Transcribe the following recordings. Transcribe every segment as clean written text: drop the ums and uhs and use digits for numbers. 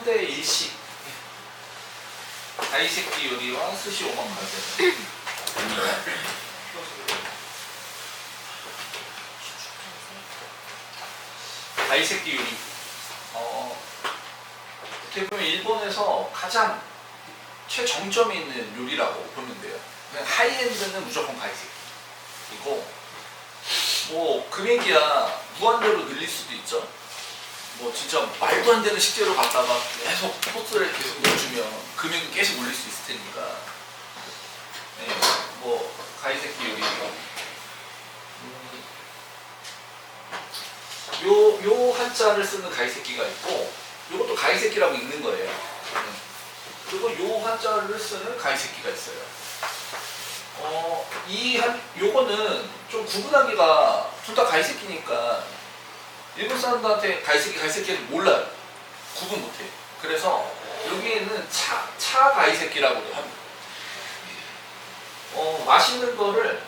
1대 1씩 가이세키 요리와 스시 오마카세. 가이세키 요리. 어떻게 보면 일본에서 가장 최정점에 있는 요리라고 보면 돼요. 하이엔드는 무조건 가이세키이고, 뭐 금액이야 무한대로 늘릴 수도 있죠. 뭐 진짜 말도 안 되는 식재료 갖다가 계속 코스를 계속 넣어주면 금액은 계속 올릴 수 있을 테니까. 네, 뭐 가이세키 요리. 요 한자를 쓰는 가이세키가 있고, 요것도 가이세키라고 읽는 거예요. 그리고 요 한자를 쓰는 가이세키가 있어요. 요거는 좀 구분하기가 둘 다 가이세키니까 일본 사람들한테 가이세키를 몰라요. 구분 못해요. 그래서 여기에는 차 가이세키라고도 합니다. 맛있는 거를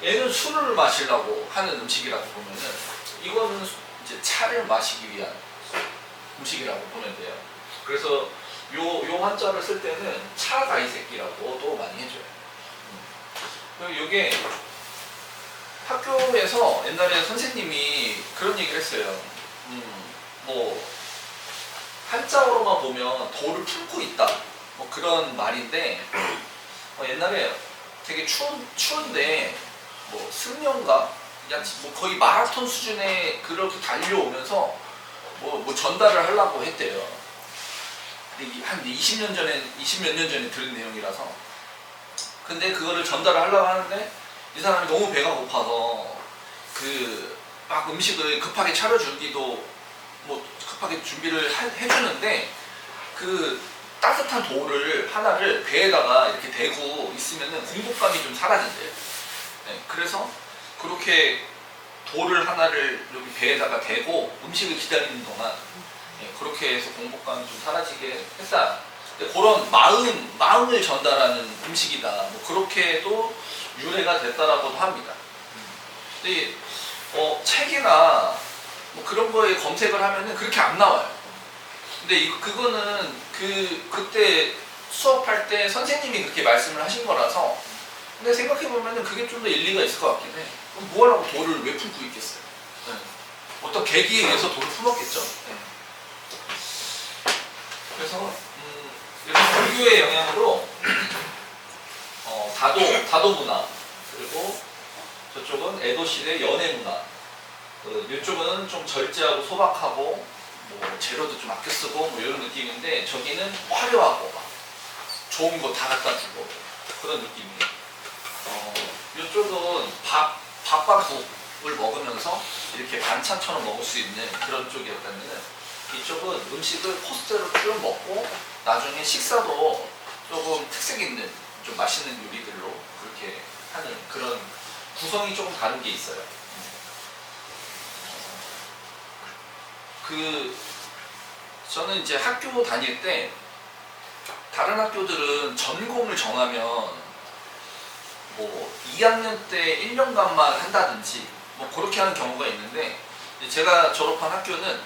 얘는 술을 마시려고 하는 음식이라고 보면은 이거는 이제 차를 마시기 위한 음식이라고 보면 돼요. 그래서 요 한자를 쓸 때는 차 가이세키라고도 많이 해줘요. 그리고 이게 학교에서 옛날에 선생님이 그런 얘기를 했어요. 뭐 한자어로만 보면 도를 품고 있다, 뭐 그런 말인데, 옛날에 되게 추운데 뭐 승려인가 뭐 거의 마라톤 수준에 그렇게 달려오면서 뭐 전달을 하려고 했대요. 근데 한 20년 전에 들은 내용이라서. 근데 그거를 전달을 하려고 하는데 이 사람이 너무 배가 고파서 막 음식을 급하게 차려주기도 뭐 급하게 준비를 해주는데 그 따뜻한 돌을 하나를 배에다가 이렇게 대고 있으면은 공복감이 좀 사라진대요. 네, 그래서 그렇게 돌을 하나를 여기 배에다가 대고 음식을 기다리는 동안 그렇게 해서 공복감이 좀 사라지게 했다. 그런 마음을 전달하는 음식이다. 뭐 그렇게도 유래가 됐다라고도 합니다. 근데 책이나 뭐 그런 거에 검색을 하면은 그렇게 안 나와요. 근데 그거는 그때 수업할 때 선생님이 그렇게 말씀을 하신 거라서. 근데 생각해 보면은 그게 좀 더 일리가 있을 것 같긴 해. 그럼 뭐하라고 돌을 왜 품고 있겠어요? 네. 어떤 계기에 의해서 돌을 품었겠죠. 네. 그래서 이런 불교의 영향으로 다도 문화, 그리고 저쪽은 에도시대 연애 문화, 이쪽은 좀 절제하고 소박하고 뭐 재료도 좀 아껴 쓰고 뭐 이런 느낌인데, 저기는 화려하고 막 좋은 거 다 갖다 주고 그런 느낌이에요. 이쪽은 밥과 국을 먹으면서 이렇게 반찬처럼 먹을 수 있는 그런 쪽이었다면, 이쪽은 음식을 코스로 쭉 먹고 나중에 식사도 조금 특색 있는 좀 맛있는 요리들로 그렇게 하는 그런 구성이 조금 다른 게 있어요. 저는 이제 학교 다닐 때 다른 학교들은 전공을 정하면 뭐 2학년 때 1년간만 한다든지 뭐 그렇게 하는 경우가 있는데, 제가 졸업한 학교는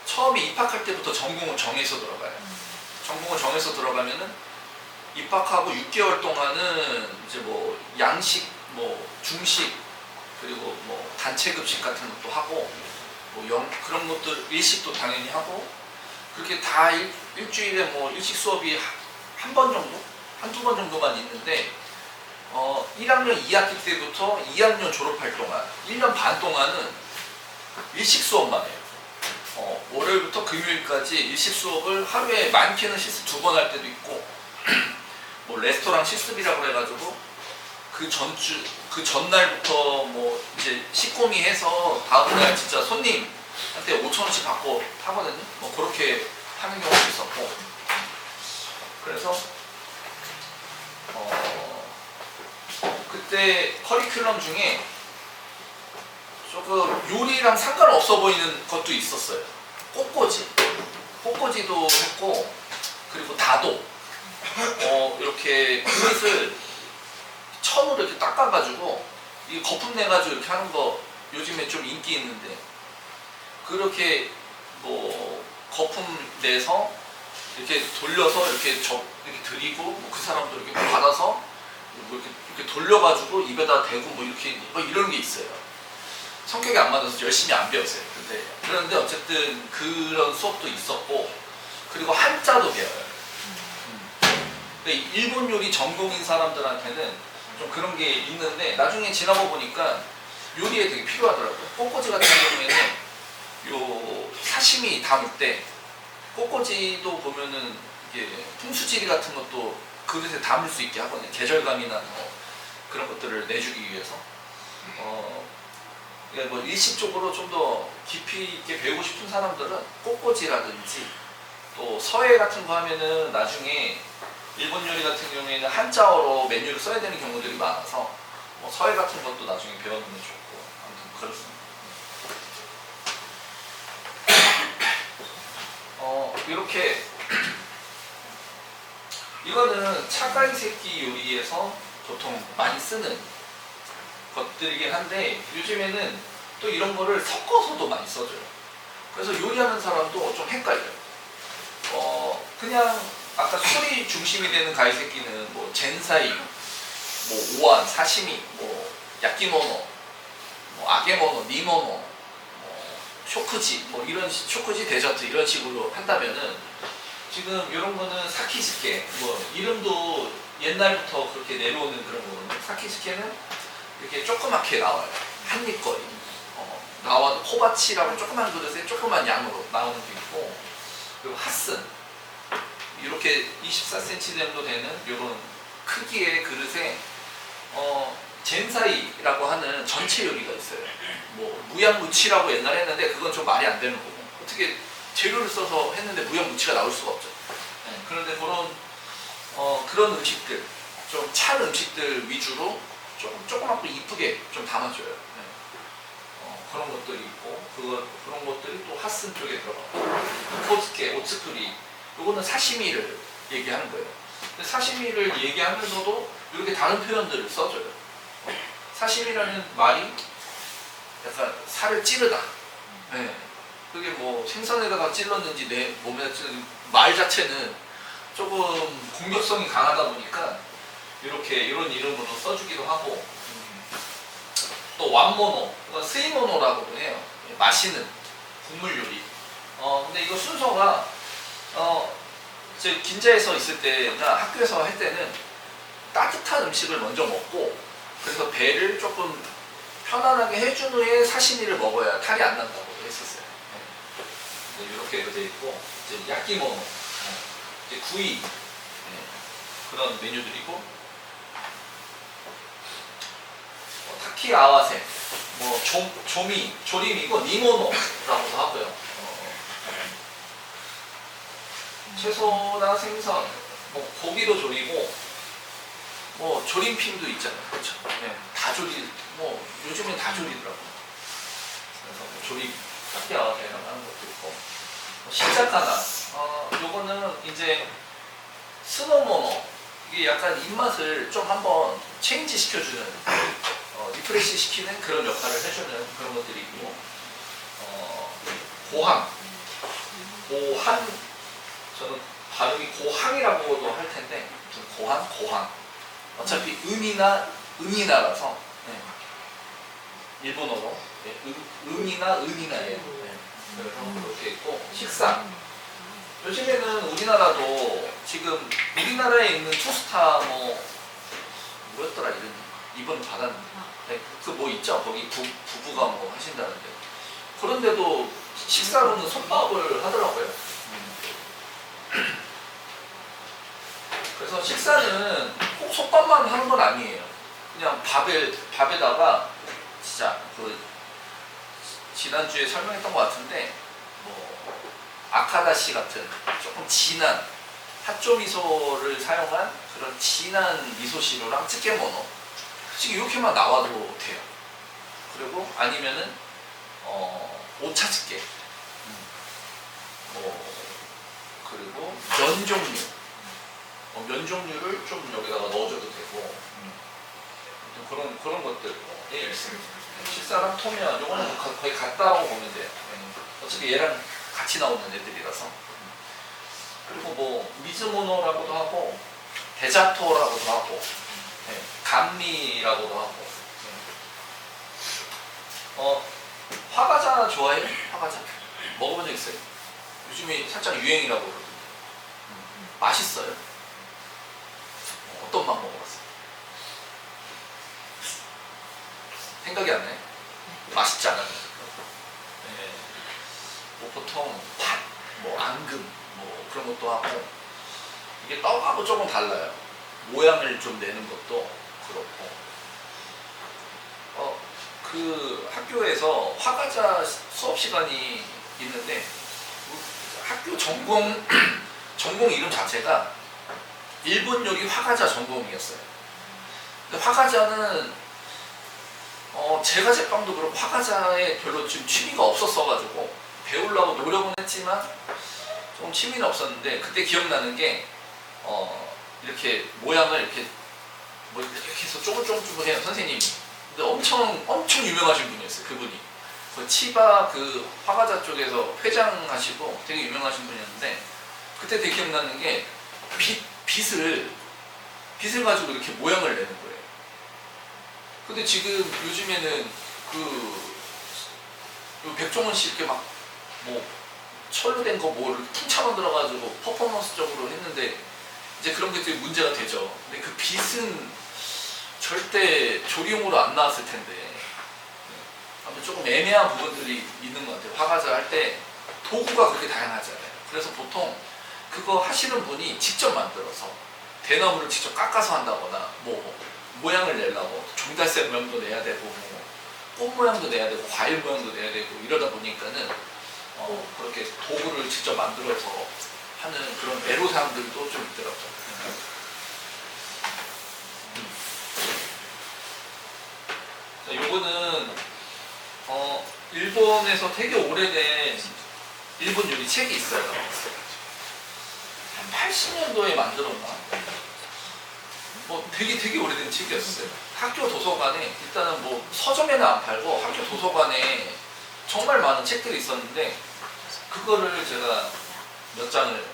처음에 입학할 때부터 전공을 정해서 들어가요. 전공을 정해서 들어가면은 입학하고 6개월 동안은 이제 뭐 양식, 뭐 중식, 그리고 뭐 단체 급식 같은 것도 하고 뭐 그런 것들 일식도 당연히 하고, 그렇게 다 일주일에 뭐 일식 수업이 한 번 정도? 한두 번 정도만 있는데, 1학년 2학기 때부터 2학년 졸업할 동안 1년 반 동안은 일식 수업만 해요. 월요일부터 금요일까지 일식 수업을 하루에 많게는 실습 2번 할 때도 있고, 뭐 레스토랑 실습이라고 해가지고 그 전날부터 뭐 이제 식고미 해서 다음날 진짜 손님한테 5,000원씩 받고 하거든요. 뭐 그렇게 하는 경우도 있었고. 그래서 그때 커리큘럼 중에 조금 요리랑 상관없어 보이는 것도 있었어요. 꽃꽂이도 했고, 그리고 다도 이렇게 그릇을 천으로 이렇게 닦아가지고 이 거품 내가지고 이렇게 하는 거 요즘에 좀 인기 있는데, 그렇게 뭐 거품 내서 이렇게 돌려서 이렇게 이렇게 드리고 뭐 그 사람도 이렇게 받아서 뭐 이렇게 돌려가지고 입에다 대고 뭐 이렇게 뭐 이런 게 있어요. 성격이 안 맞아서 열심히 안 배웠어요. 그런데 어쨌든 그런 수업도 있었고, 그리고 한자도 배워요. 근데 일본 요리 전공인 사람들한테는 좀 그런 게 있는데, 나중에 지나고 보니까 요리에 되게 필요하더라고요. 꼬꼬지 같은 경우에는 요 사시미 담을 때 꼬꼬지도 보면은 이게 풍수지리 같은 것도 그릇에 담을 수 있게 하거든요. 계절감이나 뭐 그런 것들을 내주기 위해서. 그러니까 뭐 일식적으로 좀 더 깊이 있게 배우고 싶은 사람들은 꼬꼬지라든지 또 서예 같은 거 하면은 나중에 일본 요리 같은 경우에는 한자어로 메뉴를 써야 되는 경우들이 많아서 뭐 서예 같은 것도 나중에 배워두면 좋고, 아무튼 그렇습니다. 이렇게 이거는 차가이세끼 요리에서 보통 많이 쓰는 것들이긴 한데, 요즘에는 또 이런 거를 섞어서도 많이 써줘요. 그래서 요리하는 사람도 좀 헷갈려요. 그냥 아까 술이 중심이 되는 가이세끼는 뭐 젠사이, 뭐 오한, 사시미, 뭐 야끼모노, 뭐 아게모노, 니모노, 뭐 쇼크지, 뭐 이런 쇼크지 데저트 이런 식으로 한다면은, 지금 이런 거는 사키스케, 뭐 이름도 옛날부터 그렇게 내려오는 그런 거거든요. 사키스케는 이렇게 조그맣게 나와요. 한입거리. 나와도 코바치라고 조그만 그릇에 조그만 양으로 나오는 게 있고, 그리고 핫슨. 이렇게 24cm 정도 되는 이런 크기의 그릇에 젠사이라고 하는 전체 요리가 있어요. 뭐 무양무치라고 옛날에 했는데 그건 좀 말이 안 되는 거고, 어떻게 재료를 써서 했는데 무양무치가 나올 수가 없죠. 네, 그런데 그런 음식들, 좀 찬 음식들 위주로 조그맣고 이쁘게 좀 담아줘요. 네. 그런 것들이 있고, 그런 것들이 또 핫슨 쪽에 들어가고, 코츠케, 오츠쿠리, 요거는 사시미를 얘기하는 거예요. 근데 사시미를 얘기하면서도 이렇게 다른 표현들을 써줘요. 사시미라는 말이 약간 살을 찌르다. 네. 그게 뭐 생선에다가 찔렀는지 내 몸에다 찔렀는지, 말 자체는 조금 공격성이 강하다 보니까 이렇게 이런 이름으로 써주기도 하고, 또 완모노, 스이모노라고도 해요. 마시는 국물 요리. 근데 이거 순서가 제 긴자에서 있을 때나 학교에서 할 때는 따뜻한 음식을 먼저 먹고, 그래서 배를 조금 편안하게 해준 후에 사시미를 먹어야 탈이 안 난다고 했었어요. 네. 이렇게 돼 있고, 이제 야끼모노, 이제 구이, 그런 메뉴들이고, 타키아와세, 뭐 조림이고 니모노라고도 하고요. 채소나 생선, 뭐 고기도 조리고, 뭐 조림핑도 있잖아요. 그렇죠? 네, 다 조리, 뭐 요즘엔 다 조리더라고요. 그래서 뭐 조림, 타키아와세라고 하는 것도 있고, 시자카나, 요거는 이제 스노모노, 이게 약간 입맛을 좀 한번 체인지 시켜주는, 리프레시 시키는 그런 역할을 해주는 그런 것들이 있고, 고항, 저는 발음이 고항이라고도 할 텐데, 고항. 어차피 은이나라서, 네. 일본어로 은이나예요. 네. 그래서 그렇게 있고, 식사. 요즘에는 우리나라도 지금 우리나라에 있는 투스타 뭐였더라 이번 받았는데, 네, 그 뭐 있죠? 거기 부부가 뭐 하신다는데, 그런데도 식사로는 솥밥을 하더라고요. 그래서 식사는 꼭 솥밥만 하는 건 아니에요. 그냥 밥에다가 진짜 지난주에 설명했던 것 같은데, 뭐 아카다시 같은 조금 진한 핫조 미소를 사용한 그런 진한 미소시루랑 찌개모노, 솔직히 이렇게만 나와도 돼요. 그리고 아니면은 오차즈케, 그리고 면 종류를 좀 여기다가 넣어줘도 되고, 그런 것들이 있습니다. 식사랑 토면, 요거는 거의 같다고 보면 돼요. 어차피 얘랑 같이 나오는 애들이라서. 그리고 뭐 미즈모노라고도 하고 데자토라고도 하고 네, 감미라고도 하고 화과자 좋아해요? 화과자 먹어본 적 있어요? 요즘에 살짝 유행이라고 그러던데 맛있어요? 어떤 맛 먹어봤어요? 생각이 안 나요? 맛있지 않아요? 네. 뭐 보통 팥, 뭐 앙금 뭐 그런 것도 하고 이게 떡하고 조금 달라요. 모양을 좀 내는 것도 그렇고 그 학교에서 화과자 수업 시간이 있는데 학교 전공 이름 자체가 일본 요리 화과자 전공이었어요. 근데 화과자는 제가 제빵도 그렇고 화과자에 별로 지금 취미가 없었어가지고 배우려고 노력은 했지만 좀 취미는 없었는데 그때 기억나는 게 이렇게 모양을 이렇게 뭐 이렇게 해서 쪼글쪼글해요 선생님이. 근데 엄청 유명하신 분이었어요 그분이. 그 치바 그 화과자 쪽에서 회장하시고 되게 유명하신 분이었는데 그때 되게 기억나는 게 빗을 가지고 이렇게 모양을 내는 거예요. 근데 지금 요즘에는 그 백종원 씨 이렇게 막 뭐 철로 된 거 뭐를 퉁차 만들어가지고 퍼포먼스적으로 했는데 이제 그런 게 되게 문제가 되죠. 근데 그 빗은 절대 조리용으로 안 나왔을 텐데 아무튼 조금 애매한 부분들이 있는 것 같아요. 화과자 할 때 도구가 그렇게 다양하잖아요. 그래서 보통 그거 하시는 분이 직접 만들어서 대나무를 직접 깎아서 한다거나 뭐 모양을 내려고 종달새 모양도 내야 되고 뭐 꽃 모양도 내야 되고 과일 모양도 내야 되고 이러다 보니까는 그렇게 도구를 직접 만들어서 하는 그런 애로사항들도 좀 있더라고요. 요거는 일본에서 되게 오래된 일본 요리 책이 있어요. 한 80년도에 만들었나? 뭐 되게 오래된 책이었어요. 학교 도서관에 일단은 뭐 서점에는 안 팔고 학교 도서관에 정말 많은 책들이 있었는데 그거를 제가 몇 장을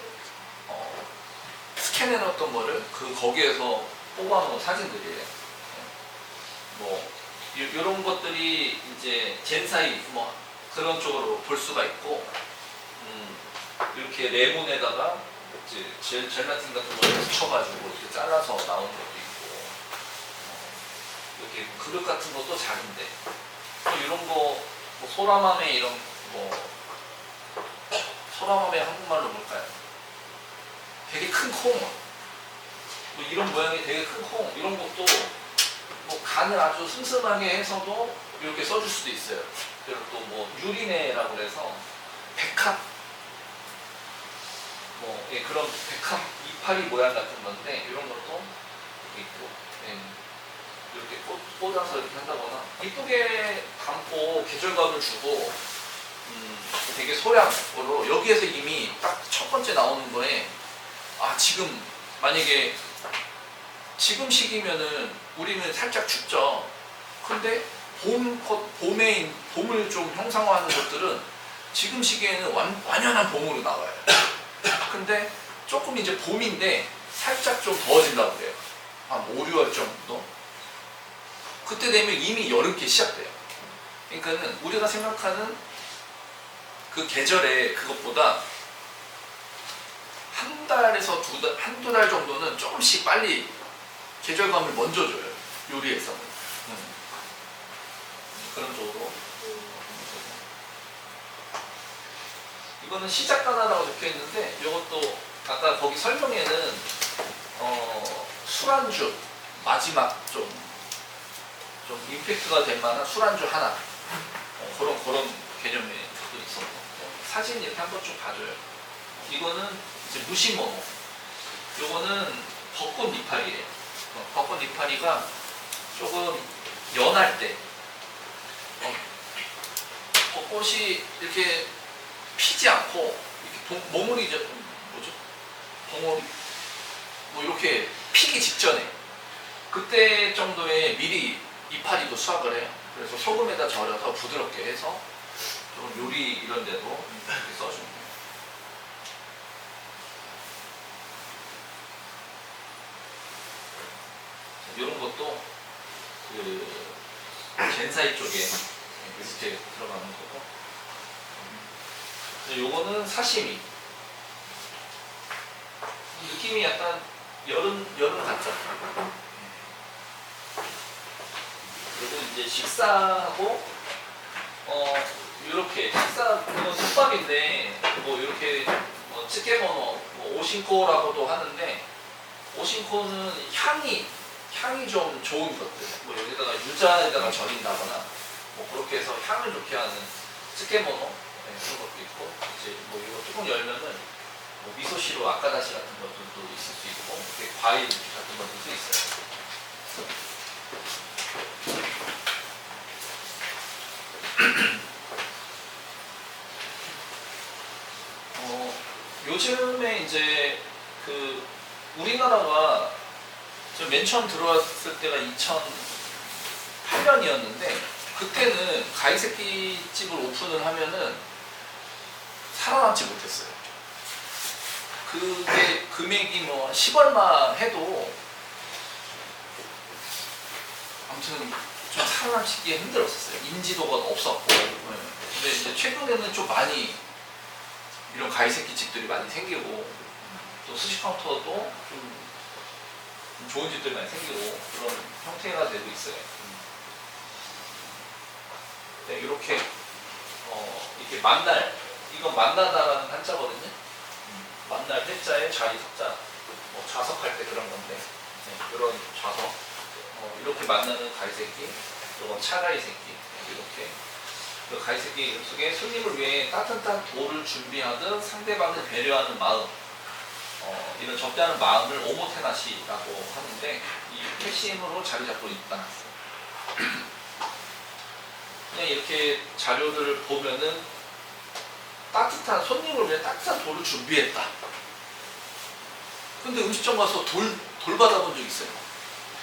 스캔해 놓았던 거를 거기에서 뽑아놓은 사진들이에요. 뭐 이런 것들이 이제 젠사이 뭐 그런 쪽으로 볼 수가 있고 이렇게 레몬에다가 이제 젤라틴 같은 걸 붙여가지고 이렇게 잘라서 나오는 것도 있고 이렇게 그릇 같은 것도 작은데 또 이런 거 뭐 소라마메 이런 뭐 소라마메 한국말로 뭘까요? 되게 큰 콩, 뭐 이런 모양이 되게 큰 콩 이런 것도 뭐 간을 아주 슴슴하게 해서도 이렇게 써줄 수도 있어요. 그리고 또 뭐 유리네라고 해서 백합 뭐 그런 백합 이파리 모양 같은 건데 이런 것도 있고 이렇게 꽂아서 이렇게 한다거나 이쁘게 감고 계절감을 주고 되게 소량으로 여기에서 이미 딱 첫 번째 나오는 거에 지금 만약에 지금 시기면은 우리는 살짝 춥죠. 근데 봄을 좀 형상화하는 것들은 지금 시기에는 완연한 봄으로 나와요. 근데 조금 이제 봄인데 살짝 좀 더워진다고 그래요. 한 5, 6월 정도. 그때 되면 이미 여름기 시작돼요. 그러니까는 우리가 생각하는 그 계절에 그것보다 한 달에서 한두 달 정도는 조금씩 빨리 계절감을 먼저 줘요. 요리에서는. 그런 쪽으로. 이거는 시작가나라고 적혀 있는데 이것도 아까 거기 설명에는 술안주 마지막 좀 임팩트가 될 만한 술안주 하나 그런 개념의 것도 있었고 사진 이렇게 한번 쭉 봐줘요. 이거는 이제 무시모노. 요거는 벚꽃 이파리예요. 벚꽃 이파리가 조금 연할 때 벚꽃이 이렇게 피지 않고 이렇게 몽우리 뭐죠? 벙어리? 뭐 이렇게 피기 직전에 그때 정도에 미리 이파리도 수확을 해요. 그래서 소금에다 절여서 부드럽게 해서 좀 요리 이런 데도 이렇게 써줍니다. 이런 것도 그 젠사이 쪽에 이렇게 들어가는 거고, 요거는 사시미. 느낌이 약간 여름 같죠? 그리고 이제 식사하고 이렇게 식사 이건 솥밥인데 뭐 이렇게 츠케모노 뭐 오신코라고도 하는데, 오신코는 향이 좀 좋은 것들, 뭐 여기다가 유자에다가 절인다거나 뭐 그렇게 해서 향을 좋게 하는 츠케모노, 그런 것도 있고, 이제 뭐 이거 조금 열면은 뭐 미소시로 아까다시 같은 것들도 있을 수 있고, 이렇게 과일 같은 것들도 있어요. 요즘에 이제 그 우리나라가 저 맨 처음 들어왔을 때가 2008년이었는데, 그때는 가이세키 집을 오픈을 하면은 살아남지 못했어요. 그게 금액이 뭐 10얼마 해도 아무튼 좀 살아남기 힘들었었어요. 인지도가 없었고. 근데 이제 최근에는 좀 많이 이런 가이세키 집들이 많이 생기고, 또 스시 카운터도 좀 좋은 집들이 많이 생기고, 그런 형태가 되고 있어요. 네, 이렇게 이렇게 만날, 이건 만나다라는 한자거든요. 만날 회자에 자리 석자, 뭐 좌석할 때 그런 건데, 이런 좌석, 이렇게 만나는 가이세키, 이건 차가이세키, 이렇게. 그 가이세키 속에 손님을 위해 따뜻한 도를 준비하듯 상대방을 배려하는 마음, 이런 접대하는 마음을 오모테나시라고 하는데, 이 회심으로 자리 잡고 있다. 그냥 이렇게 자료를 보면은 따뜻한, 손님을 위해 따뜻한 돌을 준비했다. 근데 음식점 가서 돌 받아본 적 있어요?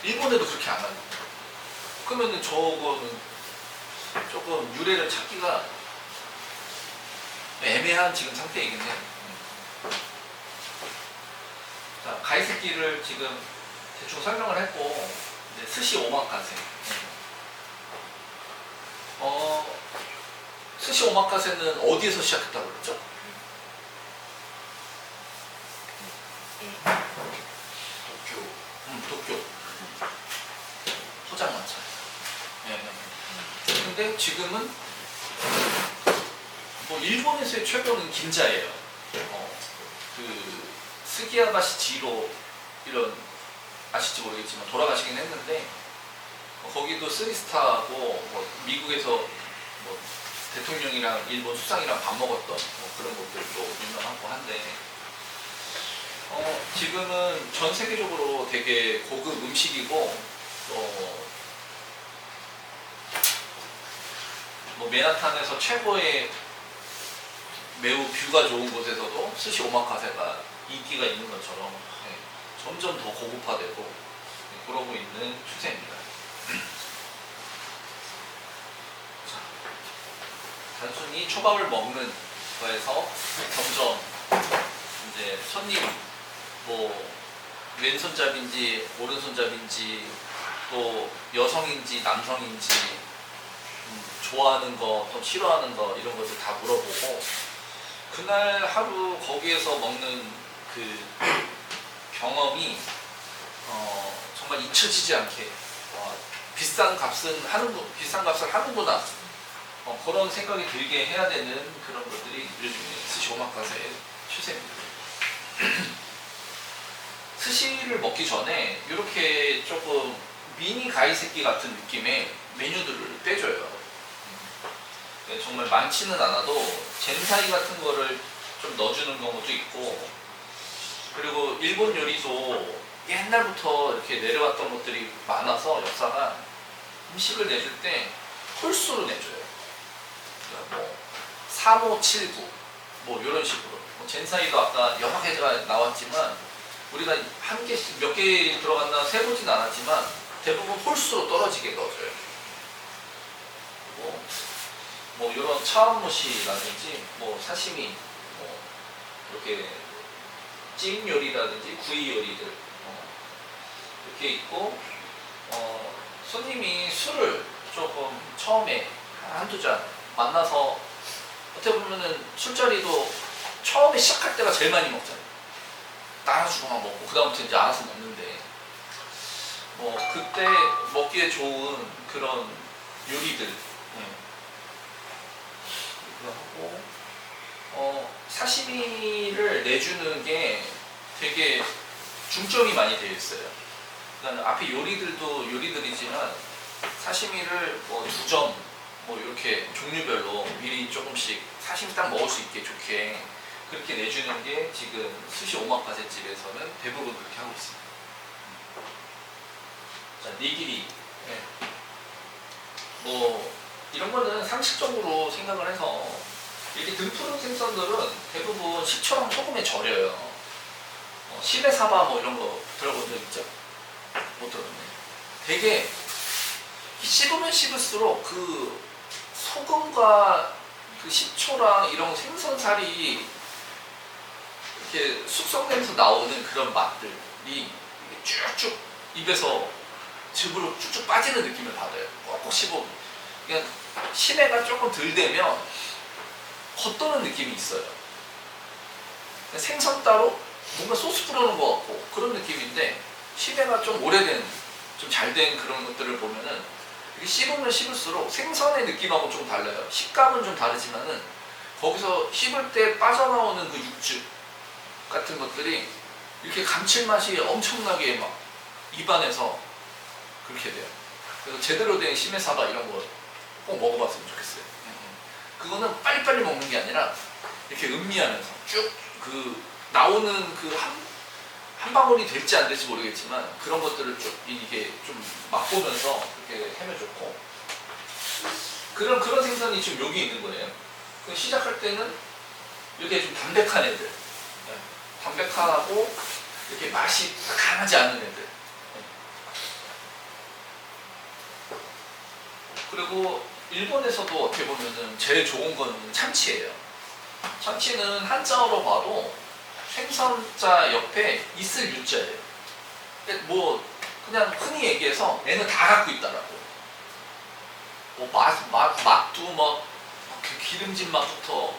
일본에도 그렇게 안 합니다. 그러면은 저거는 조금 유래를 찾기가 애매한 지금 상태이긴 해요. 자, 가이세키를 지금 대충 설명을 했고, 이제 스시 오마카세. 스시 오마카세는 어디에서 시작했다고 그랬죠? 도쿄. 포장마차. 근데 지금은 뭐 일본에서의 최고는 긴자예요. 그 스기야마시 지로, 이런, 아실지 모르겠지만 돌아가시긴 했는데, 거기도 3스타하고 뭐 미국에서 뭐 대통령이랑 일본 수상이랑 밥 먹었던 뭐 그런 것들도 유명하고 한데, 지금은 전 세계적으로 되게 고급 음식이고, 뭐 맨하탄에서 최고의 매우 뷰가 좋은 곳에서도 스시 오마카세가 인기가 있는 것처럼 점점 더 고급화되고 그러고 있는 추세입니다. 자, 단순히 초밥을 먹는 거에서 점점 이제 손님, 뭐 왼손잡인지 오른손잡인지, 또 여성인지 남성인지, 좋아하는 거, 또 싫어하는 거, 이런 것들 다 물어보고, 그날 하루 거기에서 먹는 그 경험이 정말 잊혀지지 않게, 비싼 값을 하는구나, 그런 생각이 들게 해야 되는 그런 것들이 요즘에 스시 오마카세의 추세입니다. 스시를 먹기 전에 이렇게 조금 미니 가이세키 같은 느낌의 메뉴들을 빼줘요. 정말 많지는 않아도 젠사이 같은 거를 좀 넣어주는 경우도 있고, 그리고 일본 요리도 옛날부터 이렇게 내려왔던 것들이 많아서 역사가 음식을 내줄 때 홀수로 내줘요. 그러니까 뭐 3579 뭐 이런 식으로, 뭐 젠사이도 아까 여러 개가 나왔지만 우리가 한 개씩 몇 개 들어갔나 세보진 않았지만 대부분 홀수로 떨어지게 넣어줘요. 그리고 뭐 이런 차원무시라든지 뭐 사시미, 뭐 이렇게 찜 요리라든지 구이 요리들 이렇게 있고, 손님이 술을 조금 처음에 한두 잔 만나서 어떻게 보면은 술자리도 처음에 시작할 때가 제일 많이 먹잖아요. 따라주고 막 먹고 그다음부터 이제 알아서 먹는데 그때 먹기에 좋은 그런 요리들 하고 사시미를 내주는 게 되게 중점이 많이 되어 있어요. 그러니까 앞에 요리들도 요리들이지만 사시미를 두 점 이렇게 종류별로 미리 조금씩 사시미 딱 먹을 수 있게 좋게 그렇게 내주는 게 지금 스시 오마카세 집에서는 대부분 그렇게 하고 있습니다. 자, 니기리. 이런 거는 상식적으로 생각을 해서 이렇게 등푸른 생선들은 대부분 식초랑 소금에 절여요. 시베사바 이런 거 들어본 적 있죠? 못 들었네. 되게 씹으면 씹을수록 그 소금과 그 식초랑 이런 생선살이 이렇게 숙성되면서 나오는 그런 맛들이 쭉쭉 입에서 즙으로 쭉쭉 빠지는 느낌을 받아요. 꼭꼭 씹어. 그냥 심해가 조금 덜 되면 겉도는 느낌이 있어요. 생선 따로 뭔가 소스 뿌려놓은 것 같고 그런 느낌인데 심해가 좀 오래된, 좀 잘 된 그런 것들을 보면은 이렇게 씹으면 씹을수록 생선의 느낌하고 좀 달라요. 식감은 좀 다르지만은 거기서 씹을 때 빠져나오는 그 육즙 같은 것들이 이렇게 감칠맛이 엄청나게 막 입안에서 그렇게 돼요. 그래서 제대로 된 시메사바 이런 거 꼭 먹어봤으면 좋겠어요. 그거는 빨리빨리 먹는 게 아니라 이렇게 음미하면서 쭉 그 나오는 그 한 방울이 될지 안 될지 모르겠지만 그런 것들을 쭉 이게 좀 맛보면서 그렇게 하면 좋고 그런 생선이 지금 여기 있는 거예요. 시작할 때는 이렇게 좀 담백한 애들, 담백하고 이렇게 맛이 강하지 않은 애들. 그리고 일본에서도 어떻게 보면은 제일 좋은 거는 참치예요. 참치는 한자어로 봐도 생선자 옆에 있을 유자예요. 그냥 흔히 얘기해서 애는 다 갖고 있다라고. 맛도 막 기름진 맛부터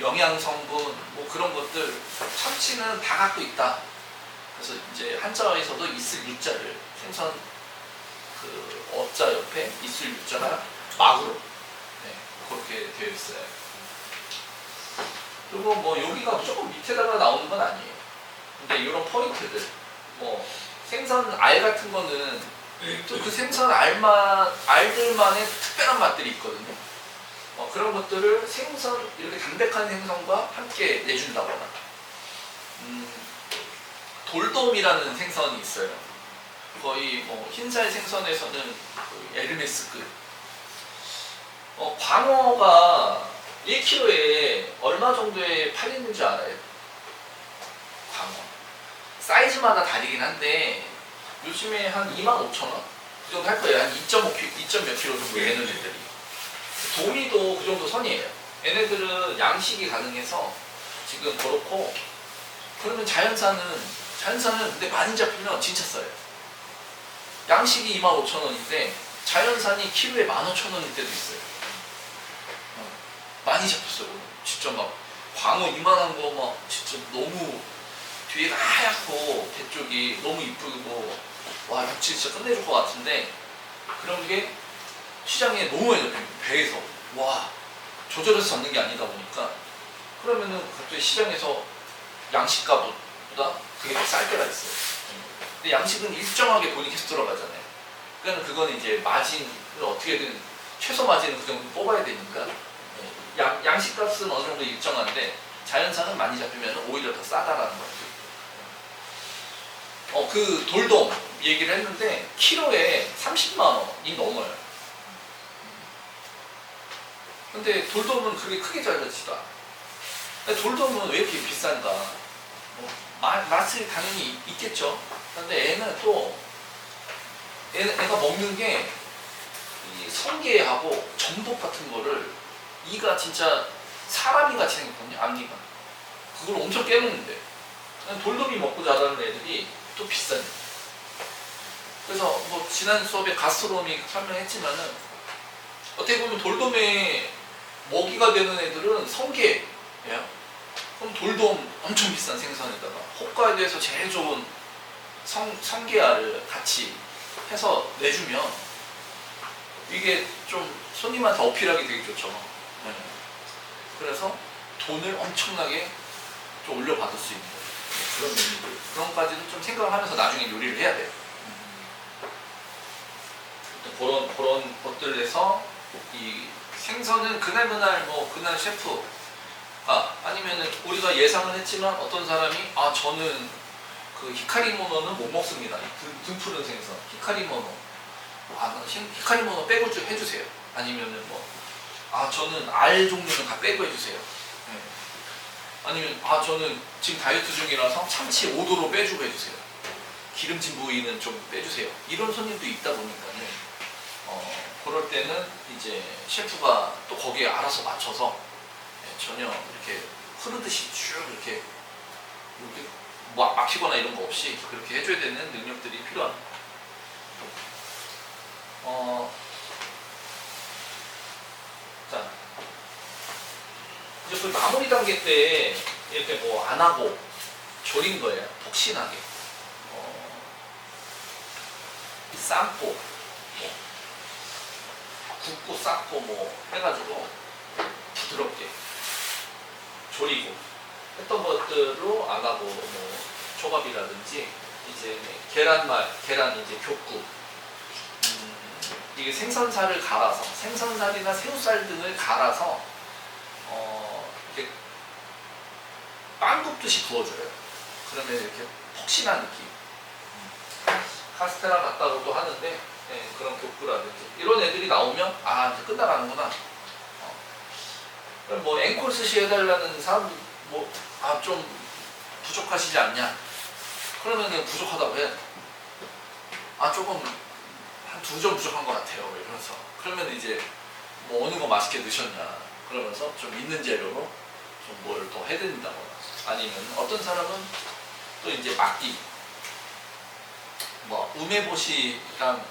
영양 성분 그런 것들 참치는 다 갖고 있다. 그래서 이제 한자어에서도 있을 유자를 생선 그 어자 옆에 있을 유자가 막으로 그렇게 되어 있어요. 그리고 여기가 조금 밑에다가 나오는 건 아니에요. 근데 이런 포인트들, 생선 알 같은 거는 또 그 생선 알들만의 특별한 맛들이 있거든요. 그런 것들을 생선, 이렇게 담백한 생선과 함께 내준다거나, 돌돔이라는 생선이 있어요. 거의 흰살 생선에서는 그 에르메스급. 광어가 1kg에 얼마 정도에 팔리는지 알아요? 광어. 사이즈마다 다르긴 한데 요즘에 한 25,000원? 그 정도 할 거예요. 한 2.5 몇 킬로 정도 되는 애들이. 도미도 그 정도 선이에요. 얘네들은 양식이 가능해서 지금 그렇고 그러면 자연산은 근데 많이 잡히면 진짜 싸요. 양식이 25,000원인데 자연산이 키로에 15,000원일 때도 있어요. 많이 잡혔어요. 진짜 막 광어 이만한 거 막 진짜 너무 뒤에가 하얗고 배 쪽이 너무 이쁘고 와 육질 진짜 끝내줄 것 같은데 그런 게 시장에 너무 많이 잡힙니다. 배에서 와 조절해서 잡는 게 아니다 보니까 그러면은 갑자기 시장에서 양식가보다 그게 더 쌀 때가 있어요. 근데 양식은 일정하게 돈이 계속 들어가잖아요. 그러니까 그건 이제 마진을 어떻게든 최소 마진은 그 정도 뽑아야 되니까 양식값은 어느 정도 일정한데 자연산은 많이 잡히면 오히려 더 싸다라는 거죠. 그 돌돔 얘기를 했는데 키로에 30만 원이 넘어요. 근데 돌돔은 그렇게 크게 잘려지도 않아. 돌돔은 왜 이렇게 비싼가? 맛이 당연히 있겠죠. 근데 애는 또 애가 먹는 게 이 성게하고 전복 같은 거를 이가 진짜 사람이 같이 생겼거든요. 앞니가. 그걸 엄청 깨먹는데 돌돔이 먹고 자라는 애들이 또 비싸요. 그래서 뭐 지난 수업에 가스트로미 설명했지만은 어떻게 보면 돌돔의 먹이가 되는 애들은 성게예요. 그럼 돌돔 엄청 비싼 생선에다가 홋카이도에서 제일 좋은 성게알을 같이 해서 내주면 이게 좀 손님한테 어필하기 되게 좋죠. 네. 그래서 돈을 엄청나게 좀 올려받을 수 있는 그런 메뉴들, 그런 것까지도 좀 생각을 하면서 나중에 요리를 해야 돼요. 그런 것들에서 이 생선은 그날 뭐 그날 셰프 아니면은 우리가 예상을 했지만 어떤 사람이 저는 그 히카리모노는 못 먹습니다. 등 푸른 생선 히카리모노 히카리모노 빼고 해주세요. 아니면은 저는 알 종류는 다 빼고 해주세요. 네. 아니면 저는 지금 다이어트 중이라서 참치 5도로 빼주고 해주세요. 기름진 부위는 좀 빼주세요. 이런 손님도 있다 보니까는 그럴 때는 이제 셰프가 또 거기에 알아서 맞춰서 전혀 이렇게 흐르듯이 쭉 이렇게 막히거나 이런 거 없이 그렇게 해줘야 되는 능력들이 필요합니다. 자, 이제 그 마무리 단계 때 이렇게 뭐 안 하고 졸인 거예요. 폭신하게. 삶고, 굽고 삶고 해가지고 부드럽게 졸이고 했던 것들로 안 하고 초밥이라든지 이제 계란 이제 겹국 이게 생선살을 갈아서 생선살이나 새우살 등을 갈아서 이렇게 빵 굽듯이 구워줘요. 그러면 이렇게 폭신한 느낌. 카스테라 같다고도 하는데 그런 겹구라든지 이런 애들이 나오면 이제 끝나가는구나. 그럼 앵콜 스시 해달라는 사람도 좀 부족하시지 않냐? 그러면 그냥 부족하다고 해야 돼. 조금 한 2점 부족한 것 같아요. 이러면서 그러면 이제 어느 거 맛있게 드셨냐? 그러면서 좀 있는 재료로 좀 뭘 더 해드린다거나 아니면 어떤 사람은 또 이제 막기 우메보시랑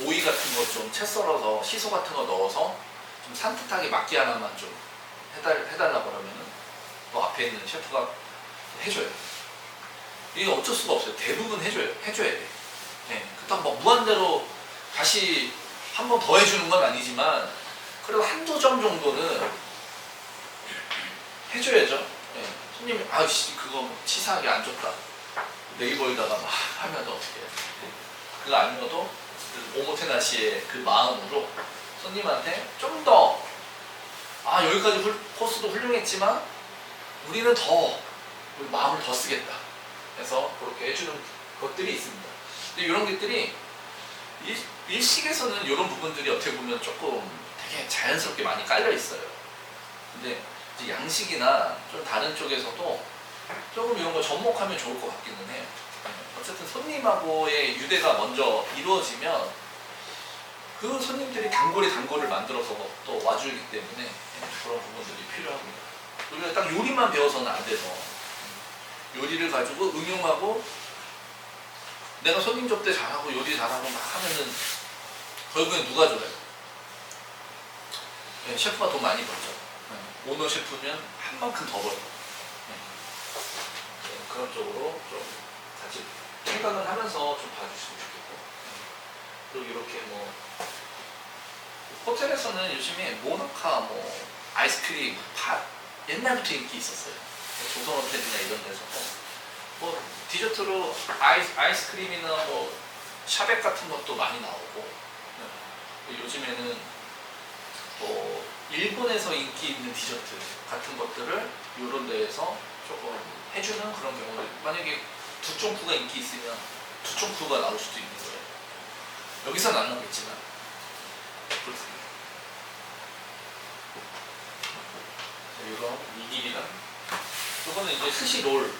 오이 같은 거 좀 채 썰어서 시소 같은 거 넣어서 좀 산뜻하게 막기 하나만 좀 해달라고 그러면은 또 앞에 있는 셰프가 해줘요. 이게 어쩔 수가 없어요. 대부분 해줘야 돼. 그렇다고 무한대로 다시 한 번 더 해주는 건 아니지만 그래도 한두 점 정도는 해줘야죠. 손님이 그거 치사하게 안 줬다. 네이버에다가 하면 어떻게 해. 그거 아니어도 오모테나시의 그 마음으로 손님한테 좀 더 여기까지 코스도 훌륭했지만 우리는 더 우리 마음을 더 쓰겠다 해서 그렇게 해주는 것들이 있습니다. 근데 이런 것들이 일식에서는 이런 부분들이 어떻게 보면 조금 되게 자연스럽게 많이 깔려 있어요. 근데 이제 양식이나 좀 다른 쪽에서도 조금 이런 거 접목하면 좋을 것 같기는 해요. 어쨌든 손님하고의 유대가 먼저 이루어지면 그 손님들이 단골을 만들어서 또 와주기 때문에 그런 부분들이 필요합니다. 우리가 딱 요리만 배워서는 안 돼서 요리를 가지고 응용하고 내가 손님 접대 잘하고 요리 잘하고 막 하면은 결국엔 누가 줘요? 셰프가 돈 많이 벌죠. 오너 셰프면 한 만큼 더 벌죠. 그런 쪽으로 좀 같이 생각을 하면서 좀 봐주시면 좋겠고 그리고 이렇게 호텔에서는 요즘에 모나카 아이스크림 밥 옛날부터 인기 있었어요. 조선호텔이나 이런 데서도 디저트로 아이스크림이나 샤베트 같은 것도 많이 나오고 요즘에는 일본에서 인기 있는 디저트 같은 것들을 이런 데에서 조금 해주는 그런 경우들 만약에 두쫑쿠가 인기 있으면 두쫑쿠가 나올 수도 있는 거예요. 여기서는 안 나오겠지만 그렇습니다. 이런 미길이랑 이거는 이제 스시 롤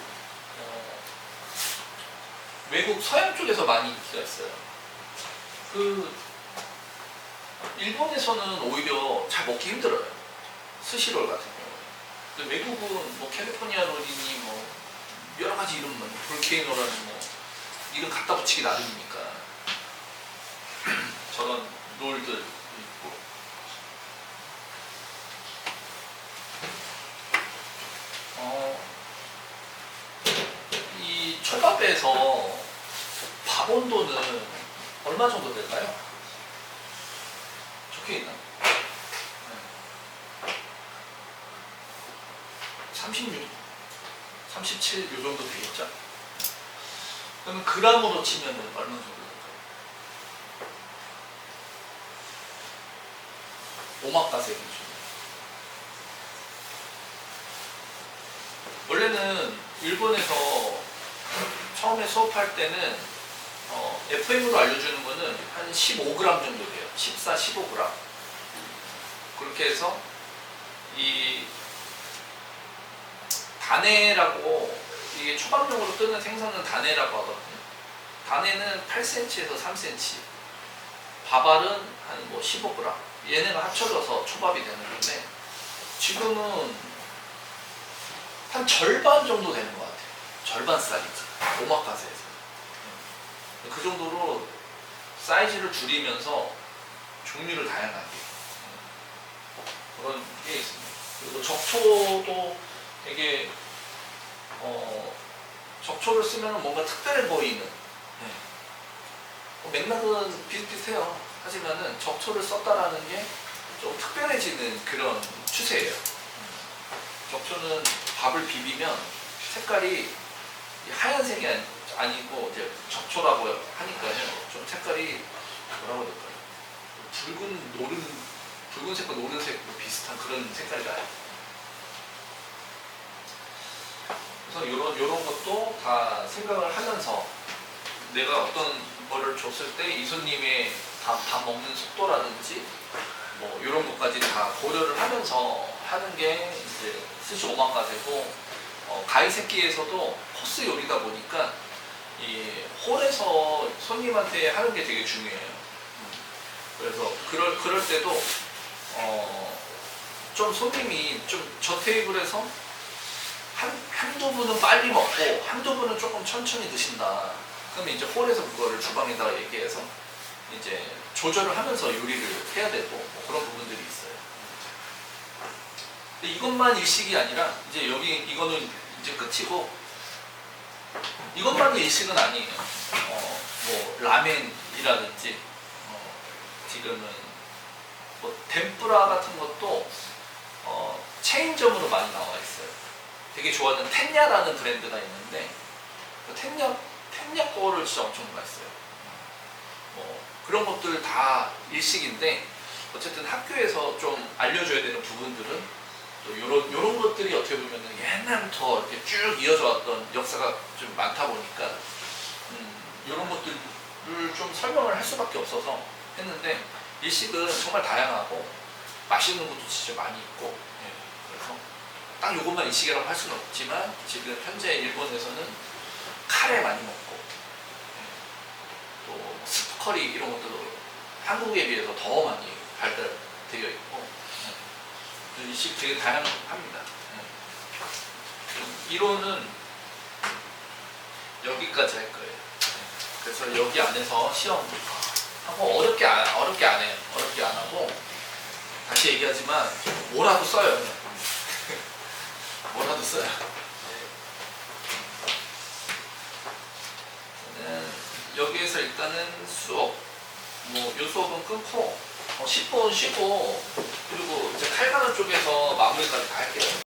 외국 서양 쪽에서 많이 인기가 있어요. 일본에서는 오히려 잘 먹기 힘들어요. 스시롤 같은 경우에. 근데 외국은 캘리포니아 롤이니 여러 가지 이름 볼케이노라는 이름 갖다 붙이기 나름이니까 저런 롤들 있고. 이 초밥에서 밥 온도는 얼마 정도 될까요? 적혀 있나? 36, 37 요 정도 되겠죠? 그러면 그람으로 치면 얼마 정도 될까요? 오마카세 기준. 원래는 일본에서 처음에 수업할 때는 FM으로 알려주는 거는 한 15g 정도 돼요. 14, 15g. 그렇게 해서 이 다네라고, 이게 초밥용으로 뜨는 생선은 다네라고 하거든요. 다네는 8cm에서 3cm, 밥알은 한 뭐 15g. 얘네가 합쳐져서 초밥이 되는 건데, 지금은 한 절반 정도 되는 것 같아요. 절반 사이즈. 오마카세에서. 그 정도로 사이즈를 줄이면서 종류를 다양하게 그런 게 있습니다. 그리고 적초도 되게 적초를 쓰면 뭔가 특별해 보이는, 맥락은 비슷비슷해요. 하지만은 적초를 썼다라는 게 좀 특별해지는 그런 추세예요. 적초는 밥을 비비면 색깔이 하얀색이 아니고 이제 적초라고 하니까요. 좀 색깔이 뭐라고 해야 될까요? 붉은색과 노란색도 비슷한 그런 색깔이 나요. 그래서 이런 것도 다 생각을 하면서 내가 어떤 거를 줬을 때 이 손님의 밥 먹는 속도라든지 뭐 이런 것까지 다 고려를 하면서 하는 게 이제 스시 오마카세고, 가이세키에서도 코스 요리다 보니까 이 홀에서 손님한테 하는 게 되게 중요해요. 그래서 그럴 때도 좀 손님이 좀 저 테이블에서 한두 분은 빨리 먹고 한두 분은 조금 천천히 드신다. 그러면 이제 홀에서 그거를 주방에다가 얘기해서 이제 조절을 하면서 요리를 해야 되고 뭐 그런 부분들이 있어요. 근데 이것만 일식이 아니라 이제 이거는 이제 끝이고, 이것만 일식은 아니에요. 뭐 라멘이라든지 지금은 뭐 덴뿌라 같은 것도 체인점으로 많이 나와 있어요. 되게 좋아하는 텐야라는 브랜드가 있는데 그 텐야 거를 진짜 엄청 맛있어요. 뭐 그런 것들 다 일식인데 어쨌든 학교에서 좀 알려줘야 되는 부분들은 또 요런 것들이 어떻게 보면 옛날부터 이렇게 쭉 이어져 왔던 역사가 좀 많다 보니까 이런 것들을 좀 설명을 할 수밖에 없어서 했는데, 일식은 정말 다양하고 맛있는 것도 진짜 많이 있고, 그래서 딱 요것만 일식이라고 할 수는 없지만 지금 현재 일본에서는 카레 많이 먹고 또 스프커리 이런 것들도 한국에 비해서 더 많이 발달되어 있고, 일식 되게 다양합니다. 이론은 여기까지 할 거예요. 그래서 여기 안에서 시험 하고 어렵게 안 해요. 어렵게 안 하고, 다시 얘기하지만 뭐라도 써요. 뭐라도 써요. 여기에서 일단은 수업, 뭐 요 수업은 끊고 10분 쉬고, 그리고 이제 칼 가는 쪽에서 마무리까지 다 할게요.